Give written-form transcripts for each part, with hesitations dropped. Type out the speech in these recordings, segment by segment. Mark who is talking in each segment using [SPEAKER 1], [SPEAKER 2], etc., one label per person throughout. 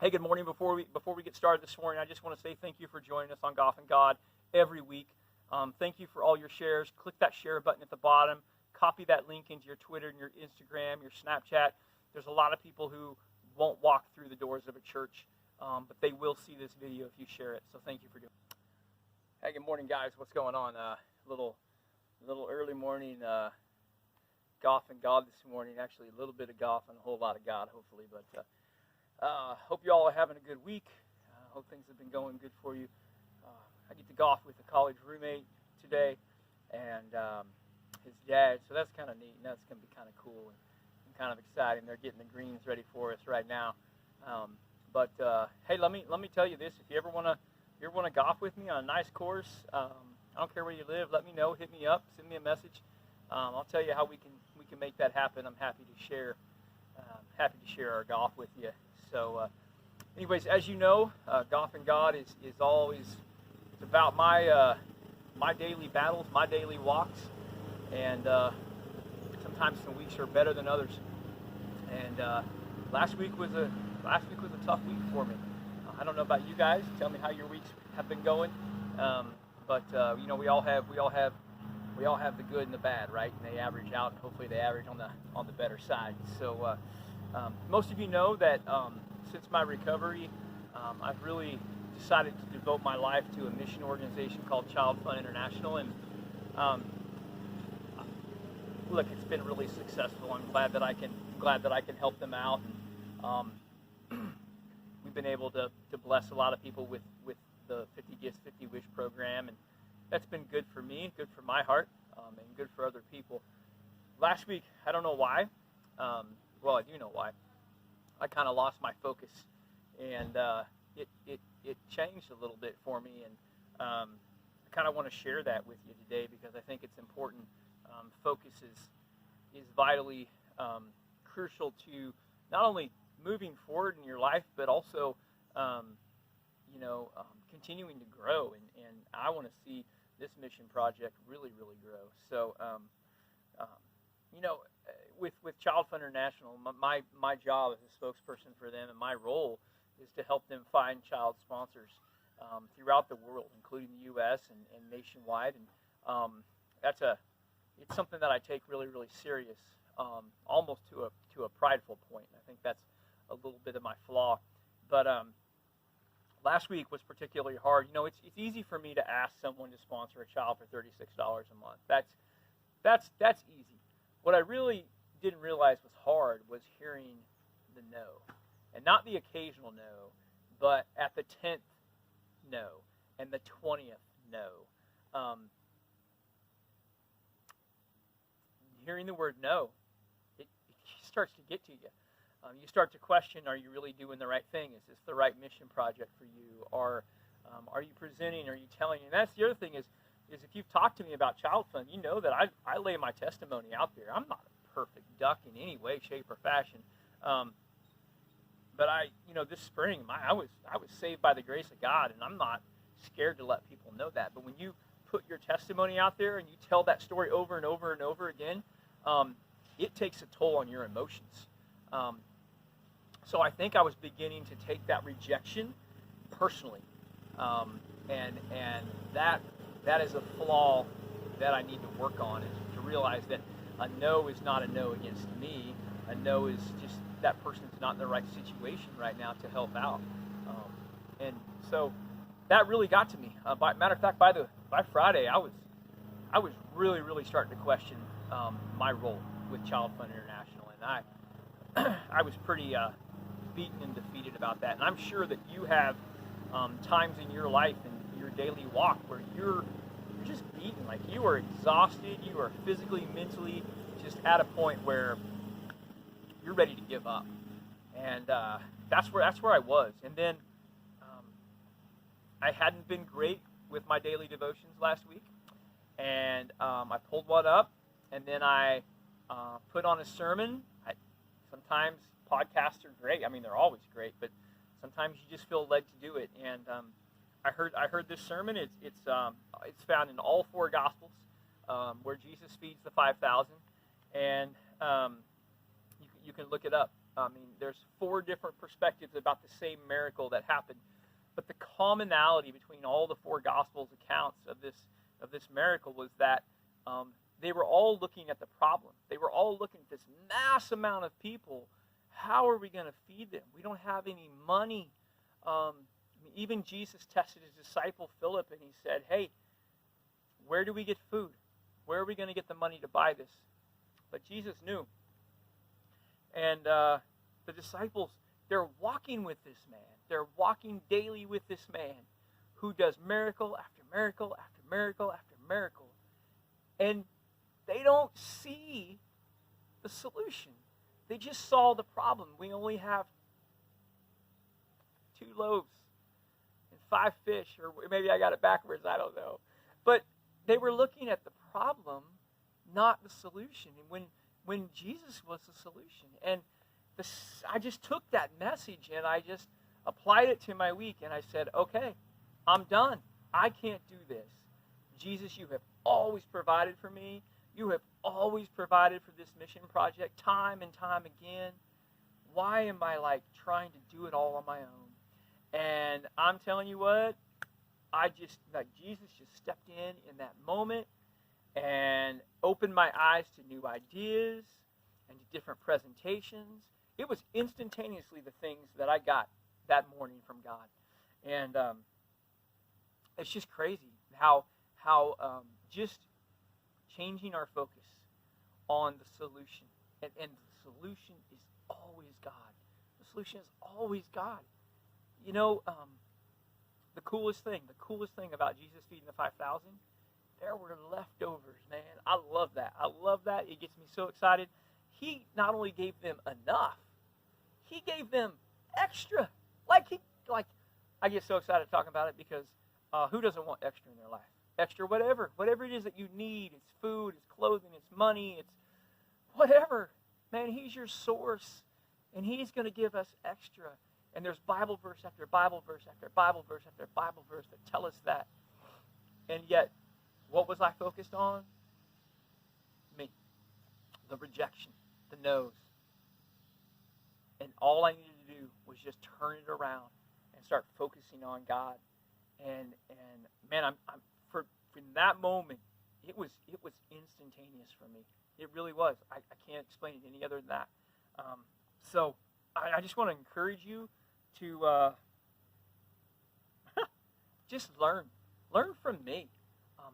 [SPEAKER 1] Hey, good morning. Before we get started this morning, I just want to say thank you for joining us on Golf and God every week. Thank you for all your shares. Click that share button at the bottom. Copy that link into your Twitter and your Instagram, your Snapchat. There's a lot of people who won't walk through the doors of a church, but they will see this video if you share it. So thank you for doing it. Hey, good morning, guys. What's going on? Little early morning golf and God this morning. Actually, a little bit of golf and a whole lot of God, hopefully. But hope you all are having a good week. Hope things have been going good for you. I get to golf with a college roommate today and his dad, so that's kind of neat, and that's going to be kind of cool and kind of exciting. They're getting the greens ready for us right now. But hey, let me tell you this: if you ever want to golf with me on a nice course, I don't care where you live. Let me know. Hit me up. Send me a message. I'll tell you how we can make that happen. I'm happy to share our golf with you. So, anyways, as you know, Golf and God is always it's about my daily battles, my daily walks, and sometimes some weeks are better than others. And last week was a tough week for me. I don't know about you guys. Tell me how your weeks have been going. But you know, we all have the good and the bad, right? And they average out, and hopefully they average on the better side. So. Most of you know that since my recovery, I've really decided to devote my life to a mission organization called Child Fund International, and look, it's been really successful. I'm glad that I can help them out, and we've been able to bless a lot of people with the 50 Gifts 50 Wish program, and that's been good for me, good for my heart, and good for other people. Last week, I don't know why. Well, I do know why. I kind of lost my focus, and it changed a little bit for me, and I kind of want to share that with you today because I think it's important. Focus is vitally crucial to not only moving forward in your life, but also continuing to grow, and I want to see this mission project really grow. So with Child Fund International, my job as a spokesperson for them, and my role is to help them find child sponsors throughout the world, including the U.S. and nationwide. And it's something that I take really serious, almost to a prideful point. I think that's a little bit of my flaw. But last week was particularly hard. You know, it's easy for me to ask someone to sponsor a child for $36 a month. That's easy. What I really didn't realize was hard was hearing the no. And not the occasional no, but at the 10th no, and the 20th no. Hearing the word no, it starts to get to you. You start to question, are you really doing the right thing? Is this the right mission project for you? Or are you presenting, are you telling? And that's the other thing is if you've talked to me about Child Fund, you know that I lay my testimony out there. I'm not a perfect duck in any way, shape, or fashion. But this spring, I was saved by the grace of God, and I'm not scared to let people know that. But when you put your testimony out there and you tell that story over and over and over again, it takes a toll on your emotions. So I think I was beginning to take that rejection personally, and that is a flaw that I need to work on, is to realize that a no is not a no against me. A no is just that person's not in the right situation right now to help out. And so that really got to me. Matter of fact, by Friday, I was really starting to question my role with Child Fund International, and I was pretty beaten and defeated about that. And I'm sure that you have times in your life and your daily walk where you're just beaten, like you are exhausted, you are physically, mentally just at a point where you're ready to give up. And that's where I was. And then I hadn't been great with my daily devotions last week, and I pulled one up, and then I put on a sermon. Sometimes podcasts are great. I mean, they're always great, but sometimes you just feel led to do it. And I heard this sermon. It's found in all four Gospels, where Jesus feeds the 5,000, and you can look it up. I mean, there's 4 different perspectives about the same miracle that happened. But the commonality between all the 4 Gospels accounts of this miracle was that they were all looking at the problem. They were all looking at this mass amount of people. How are we going to feed them? We don't have any money. Even Jesus tested his disciple Philip, and he said, hey, where do we get food? Where are we going to get the money to buy this? But Jesus knew. And the disciples, they're walking with this man. They're walking daily with this man who does miracle after miracle after miracle after miracle. And they don't see the solution. They just saw the problem. We only have 2 loaves and 5 fish, or maybe I got it backwards, I don't know. But they were looking at the problem, not the solution. And when Jesus was the solution. And I just took that message and I just applied it to my week, and I said, okay, I'm done. I can't do this. Jesus, you have always provided for me. You have always provided for this mission project time and time again. Why am I trying to do it all on my own? And I'm telling you what, Jesus just stepped in that moment and opened my eyes to new ideas and to different presentations. It was instantaneously the things that I got that morning from God. And it's just crazy how just changing our focus on the solution. And the solution is always God. The solution is always God. You know, the coolest thing about Jesus feeding the 5,000, there were leftovers, man. I love that. It gets me so excited. He not only gave them enough, he gave them extra. I get so excited talking about it because who doesn't want extra in their life? Extra whatever it is that you need. It's food, it's clothing, it's money, it's whatever. Man, he's your source, and he's going to give us extra. And there's Bible verse after Bible verse after Bible verse after Bible verse that tell us that. And yet, what was I focused on? Me. The rejection, the no's. And all I needed to do was just turn it around and start focusing on God. And man, I'm from that moment, it was instantaneous for me. It really was. I can't explain it any other than that. So I just want to encourage you to just learn from me.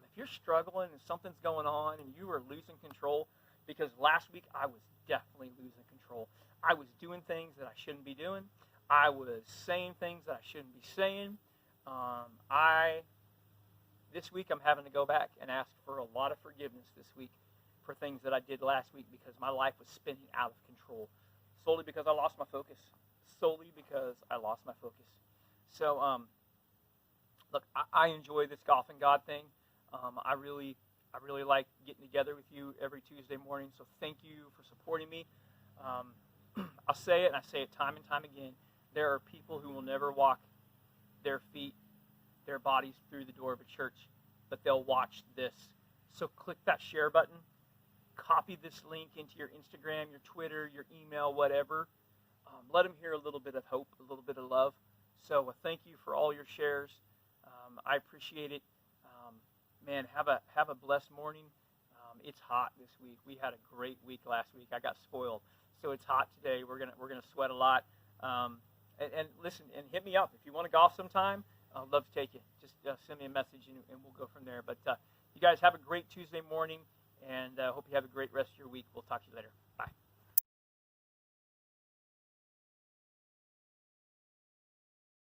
[SPEAKER 1] If you're struggling and something's going on and you are losing control, because last week I was definitely losing control. I was doing things that I shouldn't be doing. I was saying things that I shouldn't be saying. This week I'm having to go back and ask for a lot of forgiveness this week for things that I did last week because my life was spinning out of control. Solely because I lost my focus. So, look, I enjoy this Golf and God thing. I really like getting together with you every Tuesday morning, so thank you for supporting me. I'll say it, and I say it time and time again. There are people who will never walk their feet, their bodies through the door of a church, but they'll watch this. So click that share button. Copy this link into your Instagram, your Twitter, your email, whatever. Let them hear a little bit of hope, a little bit of love. So thank you for all your shares. I appreciate it. Man, have a blessed morning. It's hot this week. We had a great week last week. I got spoiled. So it's hot today. We're gonna sweat a lot. And listen, and hit me up if you want to golf sometime. I'd love to take you. Just send me a message and we'll go from there. But you guys have a great Tuesday morning, and hope you have a great rest of your week. We'll talk to you later. Bye.